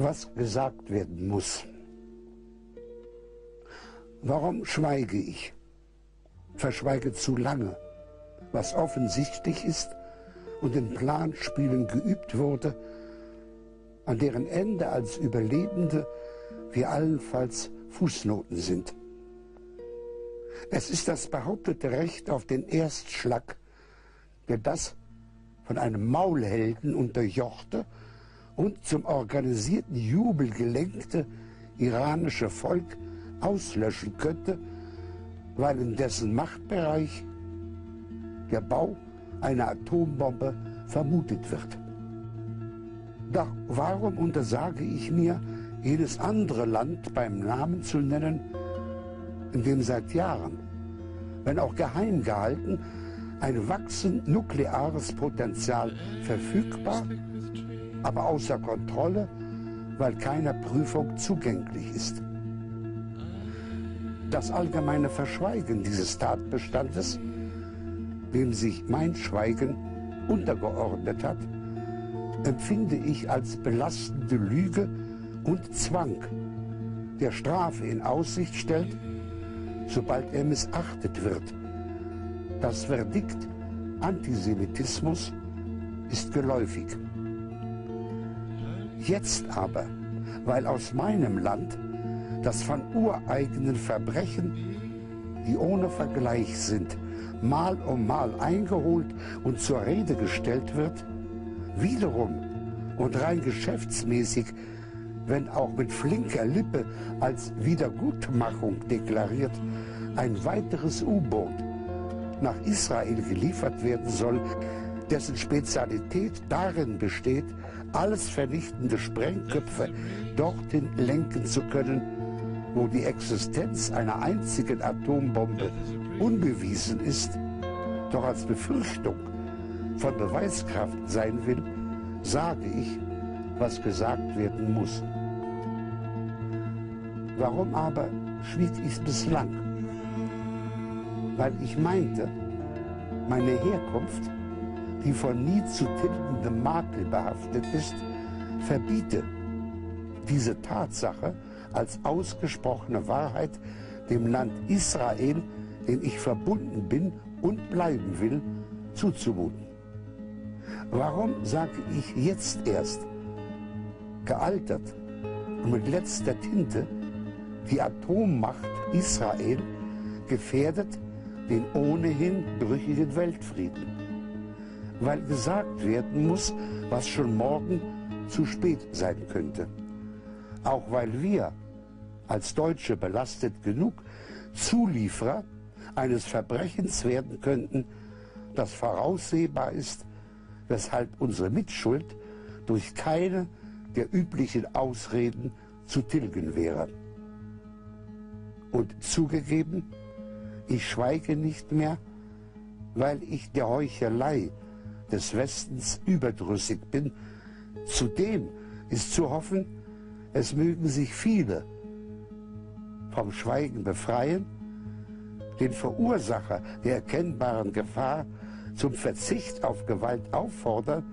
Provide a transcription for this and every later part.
was gesagt werden muss. Warum schweige ich? Verschweige zu lange, was offensichtlich ist und in Planspielen geübt wurde, an deren Ende als Überlebende wir allenfalls Fußnoten sind. Es ist das behauptete Recht auf den Erstschlag, der das von einem Maulhelden unterjochte und zum organisierten Jubel gelenkte iranische Volk auslöschen könnte, weil in dessen Machtbereich der Bau einer Atombombe vermutet wird. Doch warum untersage ich mir, jedes andere Land beim Namen zu nennen, in dem seit Jahren, wenn auch geheim gehalten, ein wachsend nukleares Potenzial verfügbar, aber außer Kontrolle, weil keiner Prüfung zugänglich ist. Das allgemeine Verschweigen dieses Tatbestandes, dem sich mein Schweigen untergeordnet hat, empfinde ich als belastende Lüge und Zwang, der Strafe in Aussicht stellt, sobald er missachtet wird. Das Verdikt Antisemitismus ist geläufig. Jetzt aber, weil aus meinem Land das von ureigenen Verbrechen, die ohne Vergleich sind, Mal um Mal eingeholt und zur Rede gestellt wird, wiederum und rein geschäftsmäßig, wenn auch mit flinker Lippe als Wiedergutmachung deklariert, ein weiteres U-Boot nach Israel geliefert werden soll, dessen Spezialität darin besteht, alles vernichtende Sprengköpfe dorthin lenken zu können, wo die Existenz einer einzigen Atombombe unbewiesen ist, doch als Befürchtung von Beweiskraft sein will, sage ich, was gesagt werden muss. Warum aber schwieg ich bislang? Weil ich meinte, meine Herkunft, die von nie zu tilgendem Makel behaftet ist, verbiete diese Tatsache als ausgesprochene Wahrheit dem Land Israel, dem ich verbunden bin und bleiben will, zuzumuten. Warum sage ich jetzt erst, gealtert und mit letzter Tinte, die Atommacht Israel gefährdet den ohnehin brüchigen Weltfrieden? Weil gesagt werden muss, was schon morgen zu spät sein könnte. Auch weil wir als Deutsche belastet genug Zulieferer eines Verbrechens werden könnten, das voraussehbar ist, weshalb unsere Mitschuld durch keine der üblichen Ausreden zu tilgen wäre. Und zugegeben, ich schweige nicht mehr, weil ich der Heuchelei des Westens überdrüssig bin. Zudem ist zu hoffen, es mögen sich viele vom Schweigen befreien, den Verursacher der erkennbaren Gefahr zum Verzicht auf Gewalt auffordern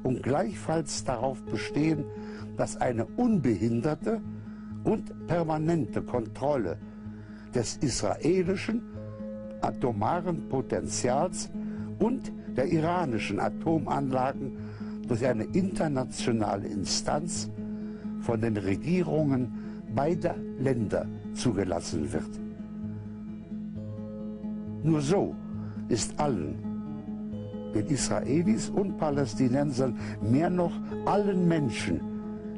und gleichfalls darauf bestehen, dass eine unbehinderte und permanente Kontrolle des israelischen atomaren Potenzials und der iranischen Atomanlagen durch eine internationale Instanz von den Regierungen beider Länder zugelassen wird. Nur so ist allen, den Israelis und Palästinensern, mehr noch allen Menschen,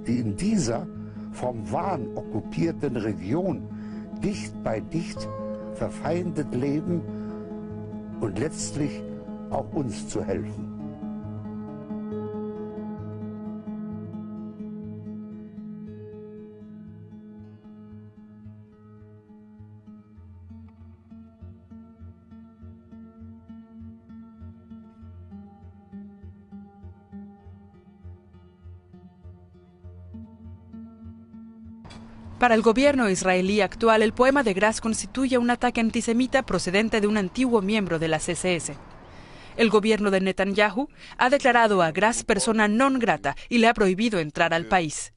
die in dieser vom Wahn okkupierten Region dicht bei dicht verfeindet leben und letztlich auch uns zu helfen. Para el gobierno israelí actual, el poema de Grass constituye un ataque antisemita procedente de un antiguo miembro de la CSS. El gobierno de Netanyahu ha declarado a Grass persona non grata y le ha prohibido entrar al país.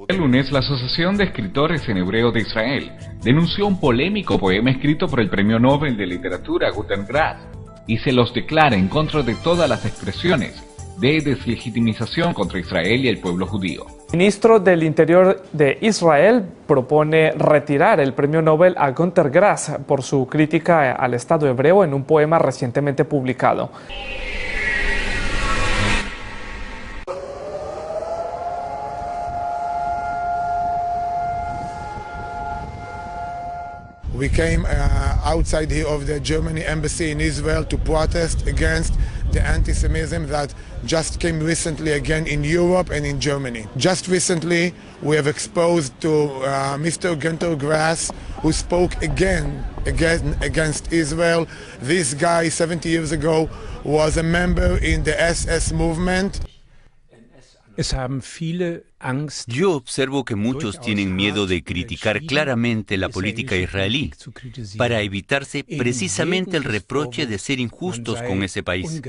El lunes, la Asociación de Escritores en Hebreo de Israel denunció un polémico poema escrito por el Premio Nobel de Literatura Günter Grass y se los declara en contra de todas las expresiones de deslegitimización contra Israel y el pueblo judío. El ministro del Interior de Israel propone retirar el premio Nobel a Günter Grass por su crítica al Estado hebreo en un poema recientemente publicado. We came outside here of the German embassy in Israel to protest against the anti-Semitism that just came recently again in Europe and in Germany. Just recently we have exposed to Mr. Günter Grass, who spoke again against Israel. This guy 70 years ago was a member in the SS movement. Yo observo que muchos tienen miedo de criticar claramente la política israelí para evitarse precisamente el reproche de ser injustos con ese país,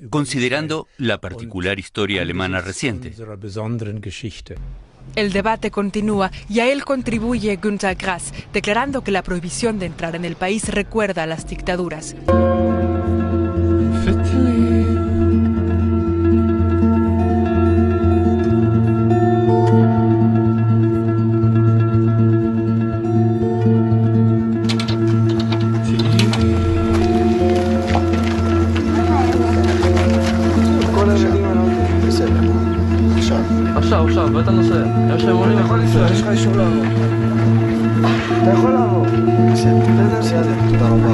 considerando la particular historia alemana reciente. El debate continúa y a él contribuye Günter Grass, declarando que la prohibición de entrar en el país recuerda a las dictaduras. עכשיו, ואתה נוסע. יש להם עולים, יש לך אישור לעבור. אתה יכול לעבור. בסדר, תודה רבה.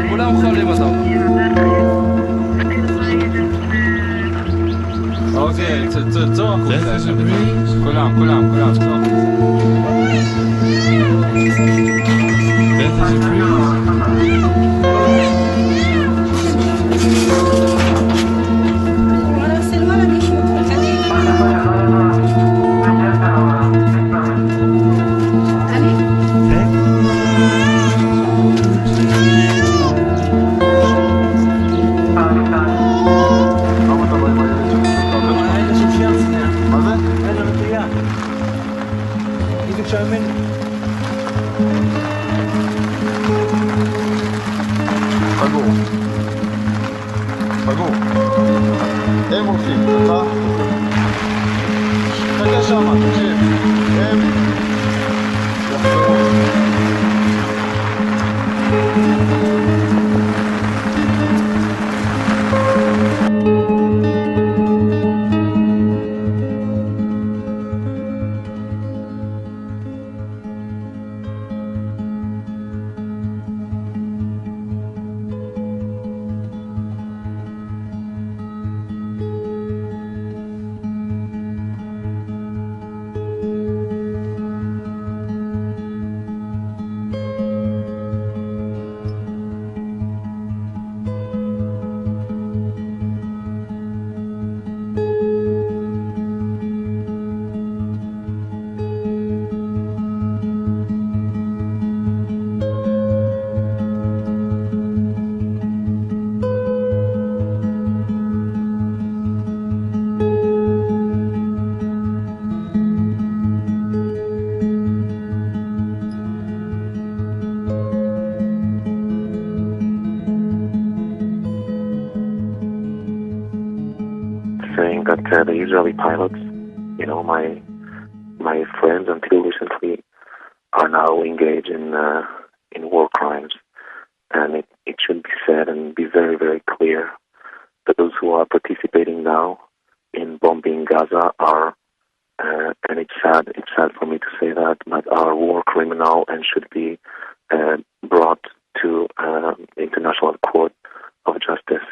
כולם חולים אותו. צאו החוצה, כולם, צאו. פגעו. הם הולכים, אתה? חכה שמה, תקשיב. הם יחזרו. Saying that the Israeli pilots, my friends until recently, are now engaged in war crimes, and it should be said and be very, very clear that those who are participating now in bombing Gaza are, and it's sad for me to say that, but are war criminal and should be brought to International Court of Justice.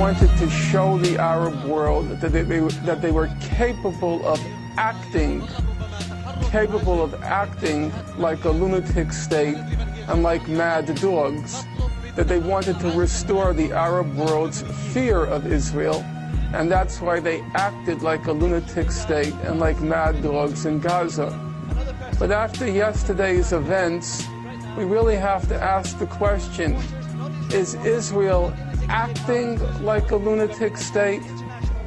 wanted to show the Arab world that they were capable of acting like a lunatic state and like mad dogs, that they wanted to restore the Arab world's fear of Israel, and that's why they acted like a lunatic state and like mad dogs in Gaza. But after yesterday's events, we really have to ask the question, is Israel acting like a lunatic state?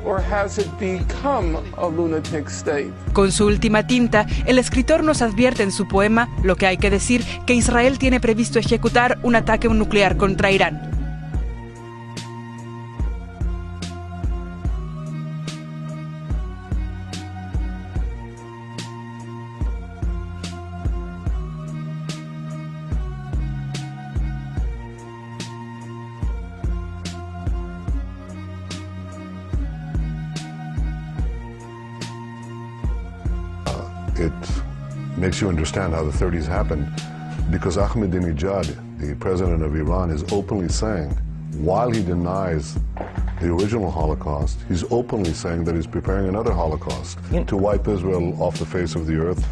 Or has it become a lunatic state? Con su última tinta, el escritor nos advierte en su poema lo que hay que decir, que Israel tiene previsto ejecutar un ataque nuclear contra Irán. It makes you understand how the 30s happened, because Ahmadinejad, the president of Iran, is openly saying, while he denies the original Holocaust, he's openly saying that he's preparing another Holocaust to wipe Israel off the face of the earth.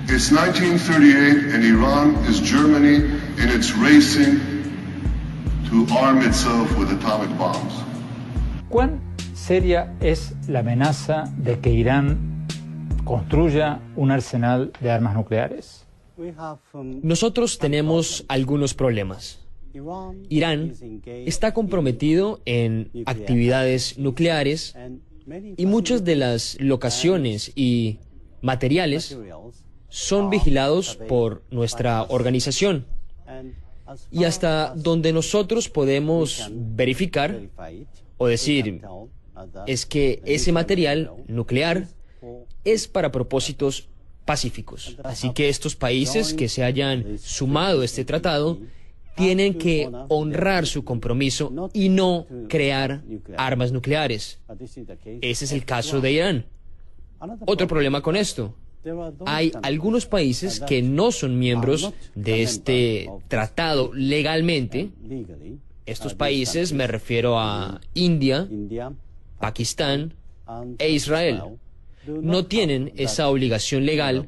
It's 1938 and Iran is Germany, and it's racing to arm itself with atomic bombs. ¿Cuán seria es la amenaza de que Irán construya un arsenal de armas nucleares? Nosotros tenemos algunos problemas. Irán está comprometido en actividades nucleares y muchas de las locaciones y materiales son vigilados por nuestra organización. Y hasta donde nosotros podemos verificar o decir es que ese material nuclear es para propósitos pacíficos. Así que estos países que se hayan sumado a este tratado tienen que honrar su compromiso y no crear armas nucleares. Ese es el caso de Irán. Otro problema con esto: hay algunos países que no son miembros de este tratado legalmente. Estos países, me refiero a India, Pakistán e Israel, no tienen esa obligación legal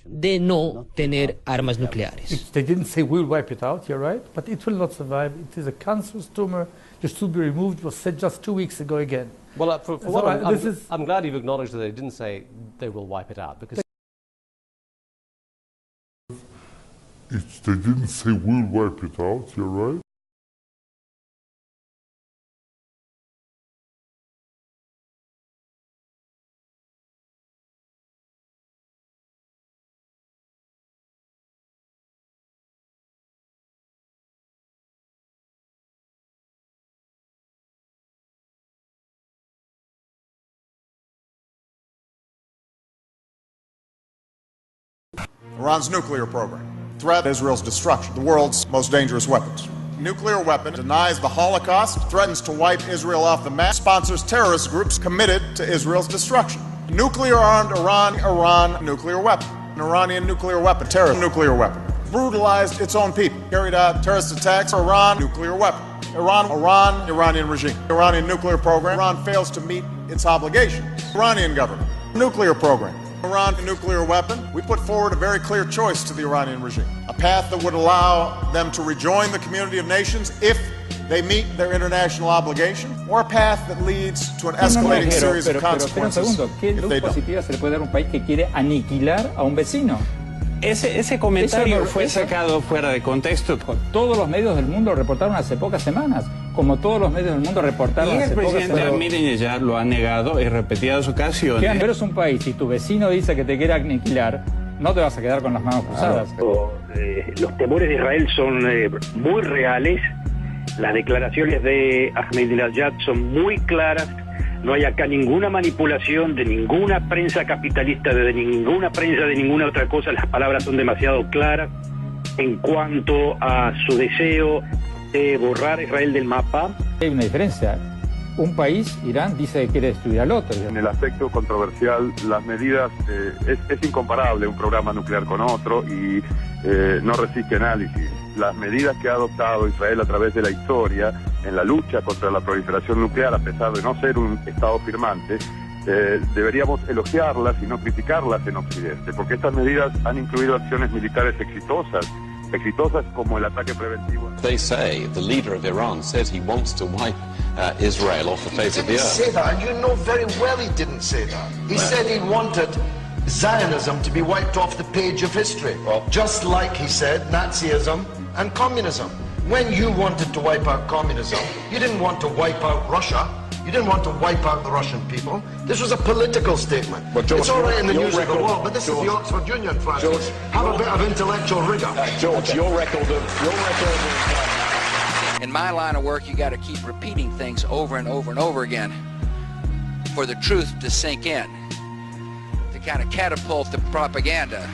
de no tener armas nucleares. They didn't say we'll wipe it out, you're right, but it will not survive. It is a cancerous tumor that should be removed. It was said just 2 weeks ago again. Well, I'm glad you've acknowledged that they didn't say they will wipe it out, because They didn't say we'll wipe it out, you're right. Iran's nuclear program. Threat Israel's destruction, the world's most dangerous weapons. Nuclear weapon denies the Holocaust, threatens to wipe Israel off the map, sponsors terrorist groups committed to Israel's destruction. Nuclear-armed Iran nuclear weapon. An Iranian nuclear weapon, terrorist nuclear weapon. Brutalized its own people, carried out terrorist attacks, Iran nuclear weapon. Iranian regime. Iranian nuclear program. Iran fails to meet its obligations. Iranian government. Nuclear program. Iran nuclear weapon. We put forward a very clear choice to the Iranian regime. A path that would allow them to rejoin the community of nations if they meet their international obligation, or a path that leads to an escalating series of consequences ¿Qué luz positiva se le puede dar a un país que quiere aniquilar a un vecino? Ese comentario fue sacado fuera de contexto. Todos los medios del mundo lo reportaron hace pocas semanas, como todos los medios del mundo reportaron hace pocas semanas. Y el presidente Ahmadinejad lo ha negado en repetidas ocasiones. Pero es un país, si tu vecino dice que te quiere aniquilar, no te vas a quedar con las manos cruzadas. Los temores de Israel son muy reales, las declaraciones de Ahmadinejad son muy claras. No hay acá ninguna manipulación de ninguna prensa capitalista, de ninguna prensa, de ninguna otra cosa. Las palabras son demasiado claras en cuanto a su deseo de borrar a Israel del mapa. Hay una diferencia. Un país, Irán, dice que quiere destruir al otro. En el aspecto controversial, las medidas, es incomparable un programa nuclear con otro y no resiste análisis. Las medidas que ha adoptado Israel a través de la historia en la lucha contra la proliferación nuclear, a pesar de no ser un Estado firmante, deberíamos elogiarlas y no criticarlas en Occidente, porque estas medidas han incluido acciones militares exitosas como el ataque preventivo. They say the leader of Iran says he wants to wipe Israel off the face of the earth. He didn't say that, and you know very well he didn't say that. He said he wanted Zionism to be wiped off the page of history, just like he said Nazism and communism. When you wanted to wipe out communism, you didn't want to wipe out Russia. You didn't want to wipe out the Russian people. This was a political statement. But George, it's all right in the news of the record, world, but this is the Oxford Union, Francis. George, have a bit of intellectual rigor. George, your record of... In my line of work, you got to keep repeating things over and over and over again for the truth to sink in, to kind of catapult the propaganda.